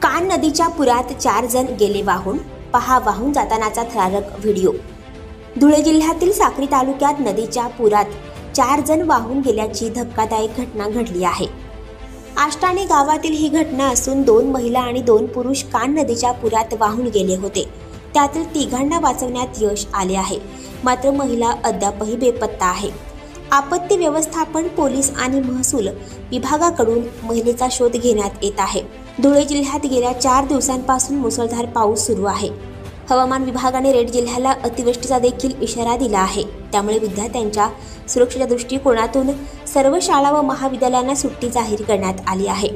कान नदीच्या पुरात 4 जण गेले वाहून, पहा वाहून जातानाचा थरारक व्हिडिओ। धुळे जिल्ह्यातील साक्री तालुक्यात नदीच्या पुरात 4 जण वाहून गेल्याची धक्कादायक घटना घडली आहे। आष्टाणे गावातील ही घटना असून 2 महिला आणि 2 पुरुष कान नदीच्या पुरात वाहून गेले होते। त्यातील 3घांना वाचवण्यात यश आले आहे, मात्र महिला अद्यापही बेपत्ता आहे। आपत्ती व्यवस्थापन, पोलीस आणि महसूल विभागाकडून महिलेचा शोध घेण्यात येत आहे। धुळे जिल्ह्यात गेल्या 4 दिवसांपासून मुसळधार पाऊस सुरू आहे। हवामान विभागाने रेड जिल्ह्याला अतिवृष्टीचा देखील इशारा दिला आहे। त्यामुळे विद्यार्थ्यांच्या सुरक्षेच्या दृष्टिकोनातून सर्व शाळा व महाविद्यालयांना सुट्टी जाहीर करण्यात आली आहे।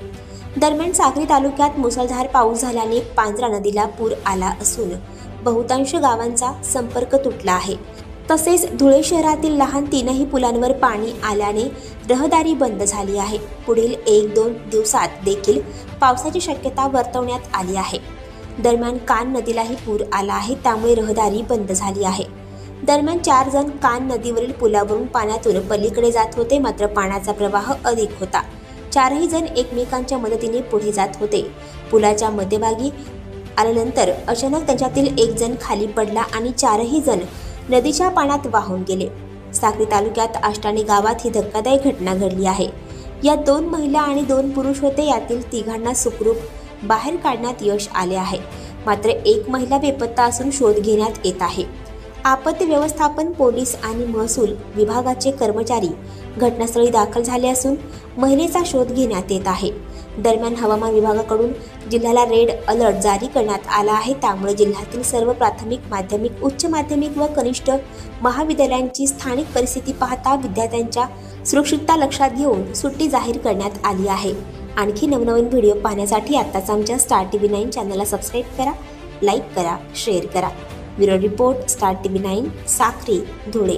दरम्यान साक्री तालुक्यात मुसळधार पाऊस झाल्याने पांजरा नदीला पूर आला असून बहुतांश गावांचा संपर्क तुटला आहे। तसेच धुळे शहरातील लहान 3ही पुलांवर पाणी आल्याने रहदारी बंद झाली आहे। पुढील 1-2 दिवसात देखील पावसाची शक्यता वर्तवण्यात आली आहे। दरम्यान कान नदीलाही पूर आला आहे, त्यामुळे रहदारी बंद झाली आहे। दरम्यान 4 जण कान नदीवरील पुलावरून पाण्यातून पलीकडे जात होते, मात्र पाण्याचा प्रवाह अधिक होता। 4ही जण एकमेकांच्या मदतीने पुढे जात होते। पुलाच्या मध्यभागी आल्यानंतर अचानक त्यांच्यातील 1 जण खाली पडला आणि 4ही जण नदीच्या पाण्यात वाहून गेले। साक्री तालुक्यात आष्टाणे गावात ही धक्कादायक घटना घडली आहे। यात 2 महिला आणि 2 पुरुष होते। यातील 3घांना सुखरूप बाहेर काढण्यात यश आले आहे, मात्र 1 महिला बेपत्ता असून शोध घेण्यात येत आहे। आपत्ती व्यवस्थापन, पोलीस आणि महसूल विभागाचे कर्मचारी घटनास्थळी दाखल झाले असून महिलेचा शोध घेण्यात येत आहे। दरम्यान हवामान विभागाकडून जिल्ह्याला रेड अलर्ट जारी करण्यात आला आहे। त्यामुळे जिल्ह्यातील सर्व प्राथमिक, माध्यमिक, उच्च माध्यमिक व कनिष्ठ महाविद्यालयांची स्थानिक परिस्थिती पाहता विद्यार्थ्यांच्या सुरक्षितता लक्षात घेऊन सुट्टी जाहीर करण्यात आली आहे। आणखी नवनवीन व्हिडिओ पाहण्यासाठी आत्ताच आमच्या स्टार टीव्ही 9 चॅनलला सबस्क्राईब करा, लाईक करा, शेअर करा। Bureau report, star TV 9, Sakri, Dhule.